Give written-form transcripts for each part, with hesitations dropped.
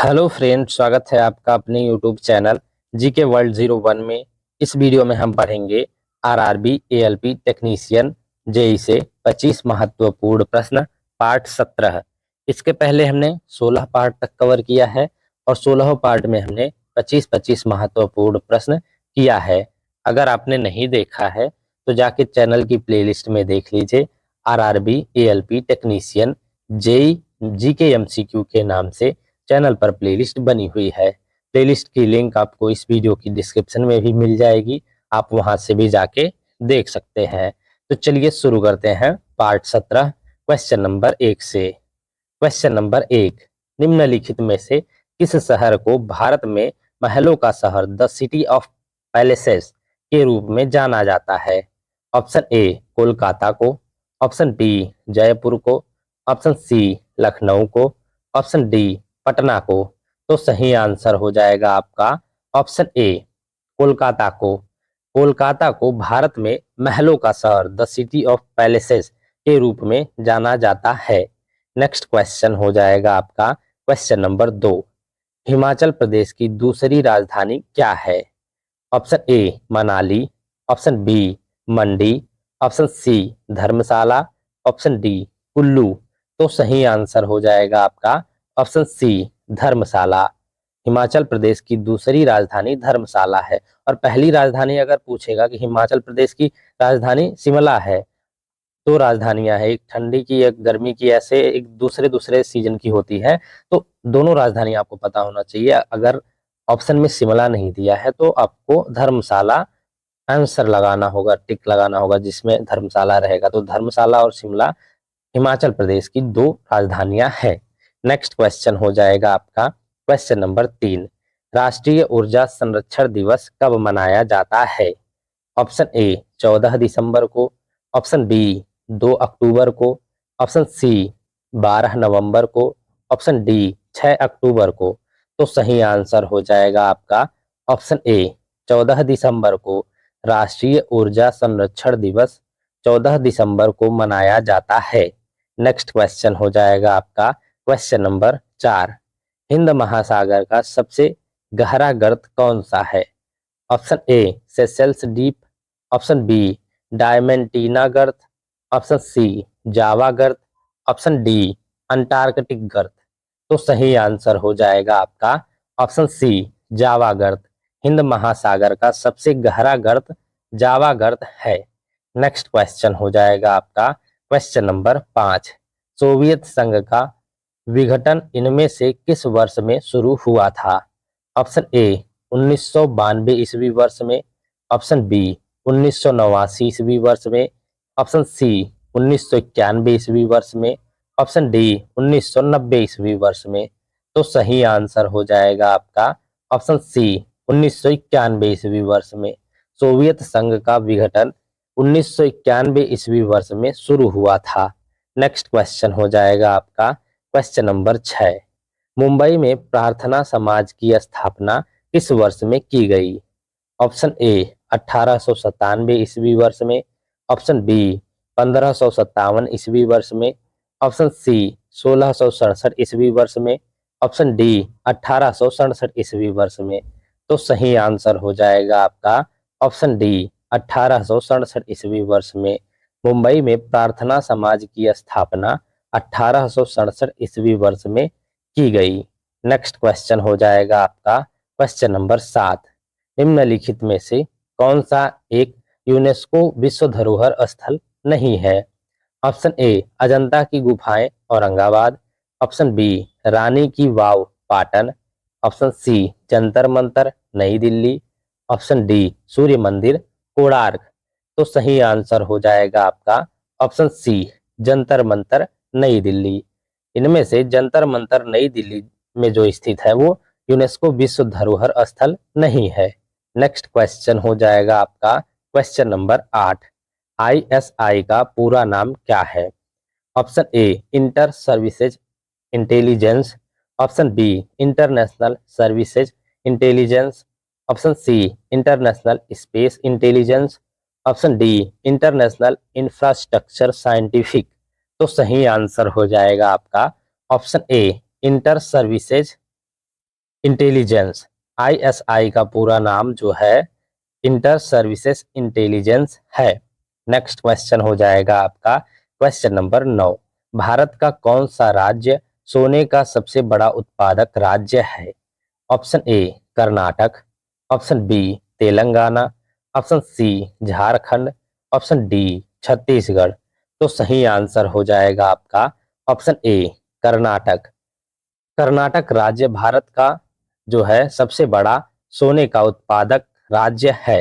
Hello friend, स्वागत है आपका अपने यूट्यूब चैनल जीके वर्ल्ड 01 में। इस वीडियो में हम पढ़ेंगे आरआरबी एएलपी टेक्नीशियन जेई से 25 महत्वपूर्ण प्रश्न पार्ट 17। इसके पहले हमने 16 पार्ट तक कवर किया है और 16 पार्ट में हमने 25-25 महत्वपूर्ण प्रश्न किया है। अगर आपने नहीं देखा है तो जाके चैनल की प्लेलिस्ट में देख लीजिए। RRB ALP technician JE GK MCQ के नाम से चैनल पर प्लेलिस्ट बनी हुई है। प्लेलिस्ट की लिंक आपको इस वीडियो की डिस्क्रिप्शन में भी मिल जाएगी, आप वहां से भी जाके देख सकते हैं। तो चलिए शुरू करते हैं पार्ट 17 क्वेश्चन नंबर 1 से। क्वेश्चन नंबर 1, निम्नलिखित में से किस शहर को भारत में महलों का शहर द सिटी ऑफ पैलेसेस के रूप में जाना जाता है? ऑप्शन ए कोलकाता को, ऑप्शन बी जयपुर को, ऑप्शन सी लखनऊ को, ऑप्शन डी पटना को। तो सही आंसर हो जाएगा आपका ऑप्शन ए कोलकाता को। कोलकाता को भारत में महलों का शहर द सिटी ऑफ पैलेसेस के रूप में जाना जाता है। नेक्स्ट क्वेश्चन हो जाएगा आपका क्वेश्चन नंबर 2, हिमाचल प्रदेश की दूसरी राजधानी क्या है? Option A Manali, option B Mandi, option C Dharamshala, option D Kullu. तो सही आंसर हो जाएगा आपका ऑप्शन सी धर्मशाला। हिमाचल प्रदेश की दूसरी राजधानी धर्मशाला है। और पहली राजधानी अगर पूछेगा कि हिमाचल प्रदेश की राजधानी शिमला है, दो राजधानियां हैं, एक ठंडी की एक गर्मी की, ऐसे एक दूसरे दूसरे सीजन की होती है। तो दोनों राजधानी आपको पता होना चाहिए। अगर ऑप्शन में शिमला नहीं दिया है तो आपको धर्मशाला आंसर लगाना होगा, टिक लगाना होगा जिसमें धर्मशाला रहेगा। तो धर्मशाला और शिमला हिमाचल प्रदेश की दो राजधानियां हैं। नेक्स्ट क्वेश्चन हो जाएगा आपका क्वेश्चन नंबर 3, राष्ट्रीय ऊर्जा संरक्षण दिवस कब मनाया जाता है? ऑप्शन ए 14 दिसंबर को, ऑप्शन बी 2 अक्टूबर को, ऑप्शन सी 12 नवंबर को, ऑप्शन डी 6 अक्टूबर को। तो सही आंसर हो जाएगा आपका ऑप्शन ए 14 दिसंबर को। राष्ट्रीय ऊर्जा संरक्षण दिवस 14 दिसंबर को मनाया जाता है। नेक्स्ट क्वेश्चन हो जाएगा आपका क्वेश्चन नंबर 4, हिंद महासागर का सबसे गहरा गर्त कौन सा है? Option a Seychelles deep, option b Diamantina गर्त, ऑप्शन सी जावा गर्त, ऑप्शन डी अंटार्कटिक गर्त। तो सही आंसर हो जाएगा आपका ऑप्शन सी जावा गर्त। हिंद महासागर का सबसे गहरा गर्त जावा गर्त है। नेक्स्ट क्वेश्चन हो जाएगा आपका क्वेश्चन नंबर 5, सोवियत संघ का विघटन इनमें से किस वर्ष में शुरू हुआ था? ऑप्शन ए 1992 ईस्वी वर्ष में, ऑप्शन बी 1989 ईस्वी वर्ष में, ऑप्शन सी 1991 ईस्वी वर्ष में, ऑप्शन डी 1990 ईस्वी वर्ष में। तो सही आंसर हो जाएगा आपका ऑप्शन सी 1991 ईस्वी वर्ष में। सोवियत संघ का विघटन 1991 ईस्वी वर्ष में शुरू हुआ था। नेक्स्ट क्वेश्चन हो जाएगा आपका क्वेश्चन नंबर 6, मुंबई में प्रार्थना समाज की स्थापना किस वर्ष में की गई? ऑप्शन ए 1897 ईस्वी वर्ष में, ऑप्शन बी 1557 ईस्वी वर्ष में, ऑप्शन सी 1667 ईस्वी वर्ष में, ऑप्शन डी 1867 ईस्वी वर्ष में। तो सही आंसर हो जाएगा आपका ऑप्शन डी 1867 ईस्वी वर्ष में। मुंबई में प्रार्थना समाज की स्थापना 1867 ईस्वी वर्ष में की गई। नेक्स्ट क्वेश्चन हो जाएगा आपका क्वेश्चन नंबर 7, निम्नलिखित में से कौन सा एक यूनेस्को विश्व धरोहर स्थल नहीं है? ऑप्शन ए अजंता की गुफाएं औरंगाबाद, ऑप्शन बी रानी की वाव पाटन, ऑप्शन सी जंतर मंतर नई दिल्ली, ऑप्शन डी सूर्य मंदिर कोणार्क। तो सही आंसर हो जाएगा आपका ऑप्शन सी जंतर मंतर नई दिल्ली। इनमें से जंतर मंतर नई दिल्ली में जो स्थित है वो यूनेस्को विश्व धरोहर स्थल नहीं है। नेक्स्ट क्वेश्चन हो जाएगा आपका क्वेश्चन नंबर 8, आईएसआई का पूरा नाम क्या है? Option A inter services intelligence, option B international services intelligence, option C international space intelligence, option D international infrastructure scientific. तो सही आंसर हो जाएगा आपका option A inter services intelligence, ISI का पूरा नाम जो है इंटर सर्विसेज इंटेलिजेंस है। नेक्स्ट क्वेश्चन हो जाएगा आपका क्वेश्चन नंबर 9। भारत का कौन सा राज्य सोने का सबसे बड़ा उत्पादक राज्य है? Option A Karnataka, option B Telangana, option C Jharkhand, option D Chhattisgarh. तो सही आंसर हो जाएगा आपका ऑप्शन ए कर्नाटक। कर्नाटक राज्य भारत का जो है सबसे बड़ा सोने का उत्पादक राज्य है।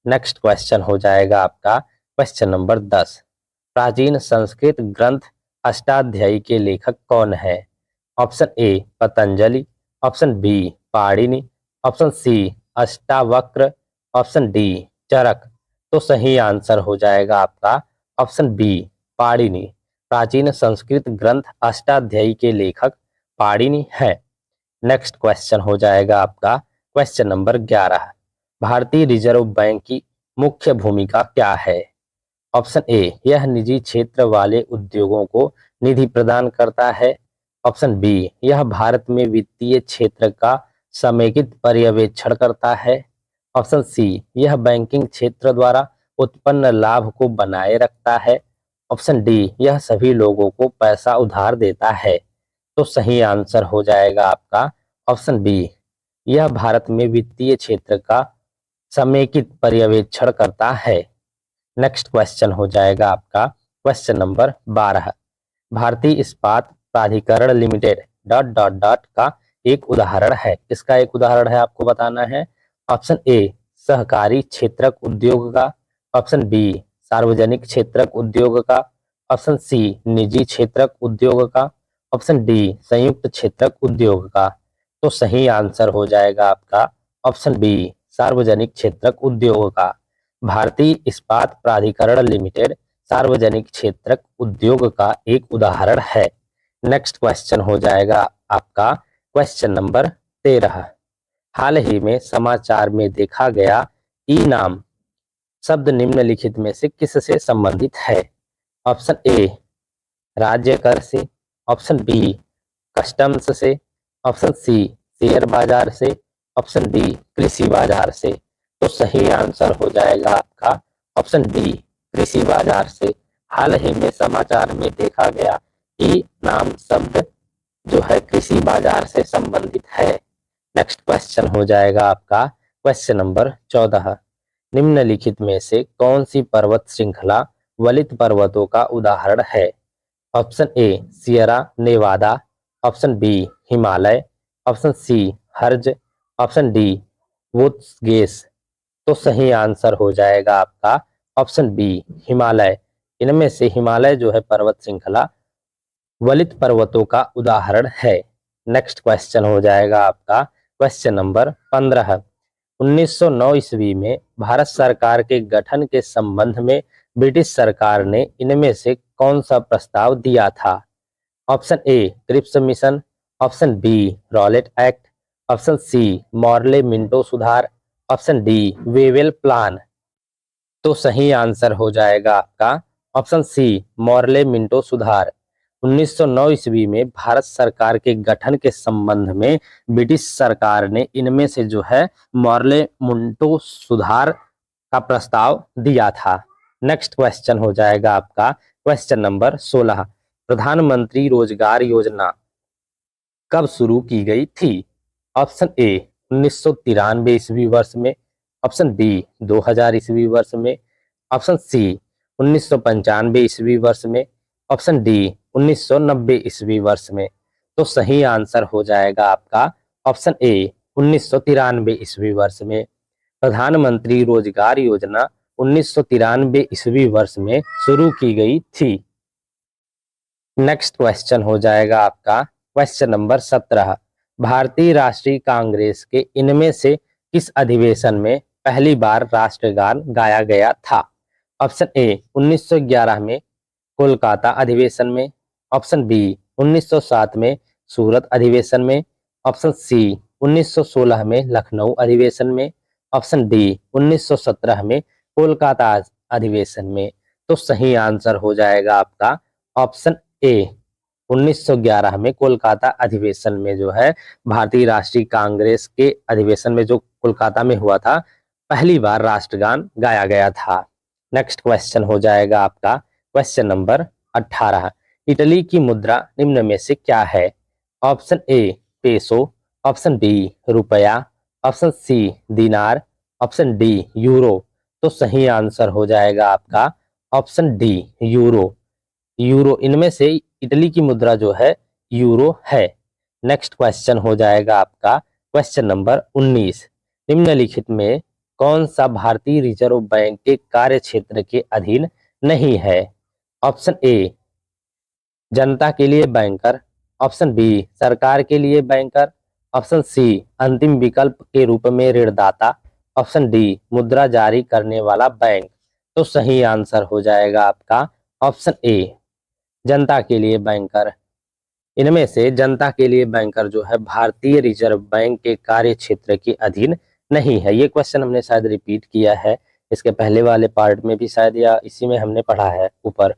नेक्स्ट क्वेश्चन हो जाएगा आपका क्वेश्चन नंबर 10। प्राचीन संस्कृत ग्रंथ अष्टाध्यायी के लेखक कौन है? Option a Patanjali, option b Panini, option c Ashtavakra, option d Charak. तो सही आंसर हो जाएगा आपका ऑप्शन बी पाणिनि। प्राचीन संस्कृत ग्रंथ अष्टाध्यायी के लेखक पाणिनि है। नेक्स्ट क्वेश्चन हो जाएगा आपका क्वेश्चन नंबर 11। भारतीय रिजर्व बैंक की मुख्य भूमिका क्या है? ऑप्शन ए यह निजी क्षेत्र वाले उद्योगों को निधि प्रदान करता है, ऑप्शन बी यह भारत में वित्तीय क्षेत्र का समेकित पर्यवेक्षण करता है, ऑप्शन सी यह बैंकिंग क्षेत्र द्वारा उत्पन्न लाभ को बनाए रखता है, ऑप्शन डी यह सभी लोगों को पैसा उधार देता है। तो सही आंसर हो जाएगा आपका ऑप्शन बी, यह भारत में वित्तीय क्षेत्र का समेकित पर्यवेक्षण करता है। नेक्स्ट क्वेश्चन हो जाएगा आपका क्वेश्चन नंबर 12। भारतीय इस्पात प्राधिकरण लिमिटेड डॉट डॉट डॉट का एक उदाहरण है। इसका एक उदाहरण है आपको बताना है। ऑप्शन ए सहकारी क्षेत्रक उद्योग का, ऑप्शन बी सार्वजनिक क्षेत्रक उद्योग का, ऑप्शन सी निजी क्षेत्रक उद्योग का, ऑप्शन डी संयुक्त क्षेत्रक उद्योग का। तो सही आंसर हो जाएगा आपका ऑप्शन बी सार्वजनिक क्षेत्रक उद्योग का। भारतीय इस्पात प्राधिकरण लिमिटेड सार्वजनिक क्षेत्रक उद्योग का एक उदाहरण है। नेक्स्ट क्वेश्चन हो जाएगा आपका क्वेश्चन नंबर 13। हाल ही में समाचार में देखा गया ई नाम शब्द निम्नलिखित में से किससे संबंधित है? ऑप्शन ए राज्य कर से, ऑप्शन बी कस्टम्स से, ऑप्शन सी शेयर बाजार से, ऑप्शन डी कृषि बाजार से। तो सही आंसर हो जाएगा आपका ऑप्शन डी कृषि बाजार से। हाल ही में समाचार में देखा गया ई नाम शब्द जो है कृषि बाजार से संबंधित है। नेक्स्ट क्वेश्चन हो जाएगा आपका क्वेश्चन नंबर 14। निम्नलिखित में से कौन सी पर्वत श्रृंखला वलित पर्वतों का उदाहरण है? Option A Sierra Nevada, option B Himalaya, option C Harz, option D वुत्सगेस। तो सही आंसर हो जाएगा आपका ऑप्शन बी हिमालय। इनमें से हिमालय जो है पर्वत श्रृंखला वलित पर्वतों का उदाहरण है। नेक्स्ट क्वेश्चन हो जाएगा आपका क्वेश्चन नंबर 15। 1909 ईस्वी में भारत सरकार के गठन के संबंध में ब्रिटिश सरकार ने इनमें से कौन सा प्रस्ताव दिया था? Option A Cripps mission, option B Rowlatt act, option C Morley Minto सुधार, ऑप्शन डी वेवेल प्लान। तो सही आंसर हो जाएगा आपका ऑप्शन सी मॉर्ले मिंटो सुधार। 1909 ईस्वी में भारत सरकार के गठन के संबंध में ब्रिटिश सरकार ने इनमें से जो है मॉर्ले मिंटो सुधार का प्रस्ताव दिया था। नेक्स्ट क्वेश्चन हो जाएगा आपका क्वेश्चन नंबर 16। प्रधानमंत्री रोजगार योजना कब शुरू की गई थी? ऑप्शन ए 1993 ईस्वी वर्ष में, ऑप्शन बी 2000 ईस्वी वर्ष में, ऑप्शन सी 1995 ईस्वी वर्ष में, ऑप्शन डी 1990 ईस्वी वर्ष में। तो सही आंसर हो जाएगा आपका ऑप्शन ए 1993 ईस्वी वर्ष में। प्रधानमंत्री रोजगार योजना 1993 ईस्वी वर्ष में शुरू की गई थी। नेक्स्ट क्वेश्चन हो जाएगा आपका क्वेश्चन नंबर 17। भारतीय राष्ट्रीय कांग्रेस के इनमें से किस अधिवेशन में पहली बार राष्ट्रगान गाया गया था? ऑप्शन ए 1911 में कोलकाता अधिवेशन में, ऑप्शन बी 1907 में सूरत अधिवेशन में, ऑप्शन सी 1916 में लखनऊ अधिवेशन में, ऑप्शन डी 1917 में कोलकाता अधिवेशन में। तो सही आंसर हो जाएगा आपका ऑप्शन ए 1911 में कोलकाता अधिवेशन में जो है भारतीय राष्ट्रीय कांग्रेस के अधिवेशन में जो कोलकाता में हुआ था, पहली बार राष्ट्रगान गाया गया था। नेक्स्ट क्वेश्चन हो जाएगा आपका क्वेश्चन नंबर 18। इटली की मुद्रा निम्न में से क्या है? Option A peso, option B रुपया, ऑप्शन सी दिनार, ऑप्शन डी यूरो। तो सही आंसर हो जाएगा आपका ऑप्शन डी यूरो। यूरो, इनमें से इटली की मुद्रा जो है यूरो है। नेक्स्ट क्वेश्चन हो जाएगा आपका क्वेश्चन नंबर 19। निम्नलिखित में कौन सा भारतीय रिजर्व बैंक के कार्य क्षेत्र के अधीन नहीं है? ऑप्शन ए जनता के लिए बैंकर, ऑप्शन बी सरकार के लिए बैंकर, ऑप्शन सी अंतिम विकल्प के रूप में ऋणदाता, ऑप्शन डी मुद्रा जारी करने वाला बैंक। तो सही आंसर हो जाएगा आपका ऑप्शन ए जनता के लिए बैंकर। इनमें से जनता के लिए बैंकर जो है भारतीय रिजर्व बैंक के कार्य क्षेत्र के अधीन नहीं है। ये क्वेश्चन हमने शायद रिपीट किया है, इसके पहले वाले पार्ट में भी शायद, या इसी में हमने पढ़ा है ऊपर।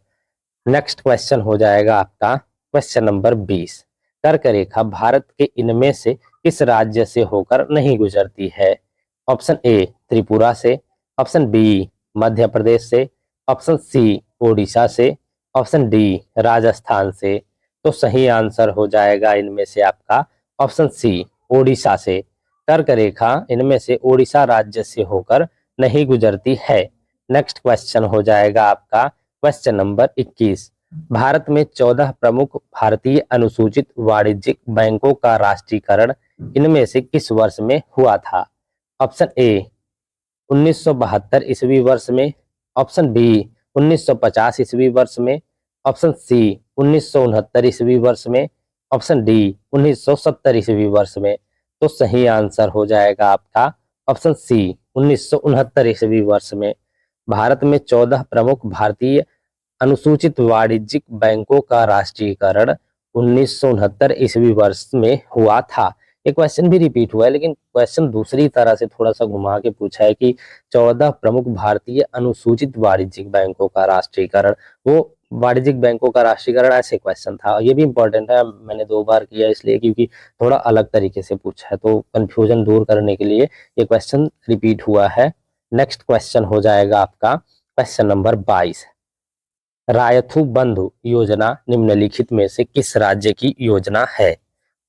नेक्स्ट क्वेश्चन हो जाएगा आपका क्वेश्चन नंबर 20। कर्क रेखा भारत के इनमें से किस राज्य से होकर नहीं गुजरती है? ऑप्शन ए त्रिपुरा से, ऑप्शन बी मध्य प्रदेश से, ऑप्शन सी ओडिशा से, ऑप्शन डी राजस्थान से। तो सही आंसर हो जाएगा इनमें से आपका ऑप्शन सी ओडिशा से। कर्क रेखा इनमें से ओडिशा राज्य से होकर नहीं गुजरती है। नेक्स्ट क्वेश्चन हो जाएगा आपका क्वेश्चन नंबर 21। भारत में 14 प्रमुख भारतीय अनुसूचित वाणिज्यिक बैंकों का राष्ट्रीयकरण इनमें से किस वर्ष में हुआ था? ऑप्शन ए 1972 ईस्वी वर्ष में, ऑप्शन बी 1950 ईस्वी वर्ष में, ऑप्शन सी 1969 ईस्वी वर्ष में, ऑप्शन डी 1970 ईस्वी वर्ष में। तो सही आंसर हो जाएगा आपका ऑप्शन सी 1969 ईस्वी वर्ष में। भारत में 14 प्रमुख भारतीय अनुसूचित वाणिज्यिक बैंकों का राष्ट्रीयकरण 1969 ईस्वी वर्ष में हुआ था। ये क्वेश्चन भी रिपीट हुआ है, लेकिन क्वेश्चन दूसरी तरह से थोड़ा सा घुमा के पूछा है कि 14 प्रमुख भारतीय अनुसूचित वाणिज्यिक बैंकों का राष्ट्रीयकरण, वो वाणिज्यिक बैंकों का राष्ट्रीयकरण ऐसे क्वेश्चन था। ये भी इंपॉर्टेंट है, मैंने 2 बार किया इसलिए क्योंकि थोड़ा अलग तरीके से पूछा है, तो कंफ्यूजन दूर करने के लिए ये क्वेश्चन रिपीट हुआ है। नेक्स्ट क्वेश्चन हो जाएगा आपका क्वेश्चन नंबर 22। रायथू बंधु योजना निम्नलिखित में से किस राज्य की योजना है?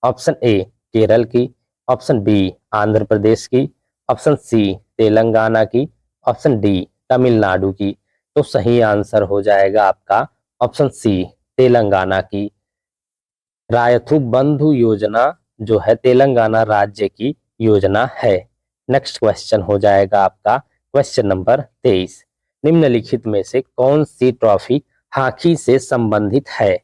ऑप्शन ए केरल की, ऑप्शन बी आंध्र प्रदेश की, ऑप्शन सी तेलंगाना की, ऑप्शन डी तमिलनाडु की। तो सही आंसर हो जाएगा आपका ऑप्शन सी तेलंगाना की। रायथू बंधु योजना जो है तेलंगाना राज्य की योजना है। नेक्स्ट क्वेश्चन हो जाएगा आपका क्वेश्चन नंबर 23। निम्नलिखित में से कौन सी ट्रॉफी हॉकी से संबंधित है?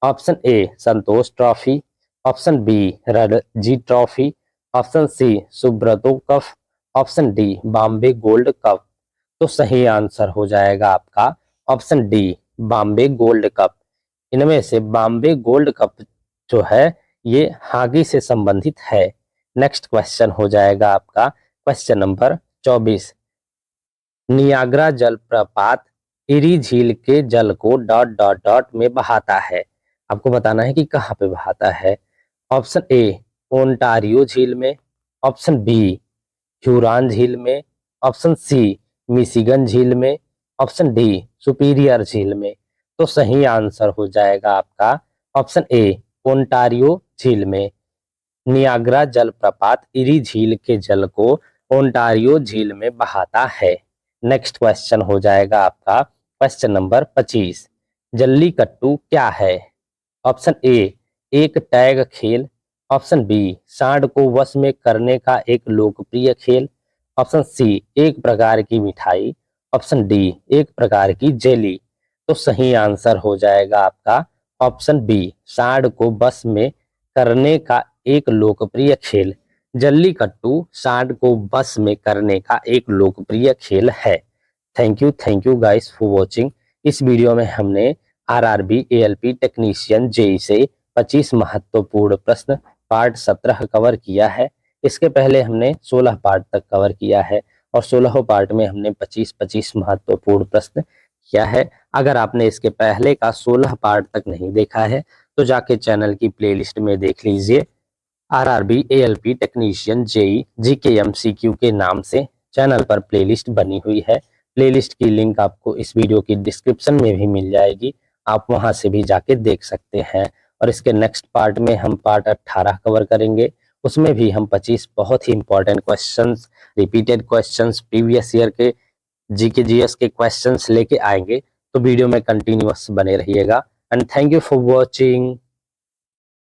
Option A Santosh trophy, option B Ranji trophy, option C Subroto cup, option D Bombay gold cup. तो सही आंसर हो जाएगा आपका option D Bombay gold cup. इनमें से बॉम्बे गोल्ड कप जो है ये हॉकी से संबंधित है। नेक्स्ट क्वेश्चन हो जाएगा आपका क्वेश्चन नंबर 24। नियाग्रा जलप्रपात इरी झील के जल को डॉट डॉट डॉट में बहाता है। आपको बताना है कि कहाँ पे बहाता है। ऑप्शन ए ओंटारियो झील में, ऑप्शन बी ह्यूरॉन झील में, ऑप्शन सी मिशिगन झील में, ऑप्शन डी सुपीरियर झील में। तो सही आंसर हो जाएगा आपका ऑप्शन ए ओंटारियो झील में। नियाग्रा जलप्रपात इरी झील के जल को ओंटारियो झील में बहाता है। नेक्स्ट क्वेश्चन हो जाएगा आपका क्वेश्चन नंबर 25। जल्लीकट्टू क्या है? ऑप्शन ए एक टैग खेल, ऑप्शन बी सांड को वश में करने का एक लोकप्रिय खेल, ऑप्शन सी एक प्रकार की मिठाई, ऑप्शन डी एक प्रकार की जेली। तो सही आंसर हो जाएगा आपका ऑप्शन बी सांड को बस में करने का एक लोकप्रिय खेल। जल्लीकट्टू सांड को बस में करने का एक लोकप्रिय खेल है। Thank you guys for watching. इस वीडियो में हमने आरआरबी एएलपी टेक्नीशियन जेईई से 25 महत्वपूर्ण प्रश्न पार्ट 17 कवर किया है। इसके पहले हमने 16 पार्ट तक कवर किया है और 16 पार्ट में हमने 25 महत्वपूर्ण प्रश्न किया है। अगर आपने इसके पहले का 16 पार्ट तक नहीं देखा है तो जाके चैनल की प्लेलिस्ट में देख लीजिए। RRB ALP technician JE GK MCQ के नाम से चैनल पर प्लेलिस्ट बनी हुई है। प्लेलिस्ट की लिंक आपको इस वीडियो की डिस्क्रिप्शन में भी मिल जाएगी, आप वहां से भी जाके देख सकते हैं। और इसके नेक्स्ट पार्ट में हम पार्ट 18 कवर करेंगे। उसमें भी हम 25 बहुत ही important questions, repeated questions, previous year के जीके जीएस के क्वेश्चंस लेके आएंगे। तो वीडियो में कंटिन्यूअस बने रहिएगा। And thank you for watching.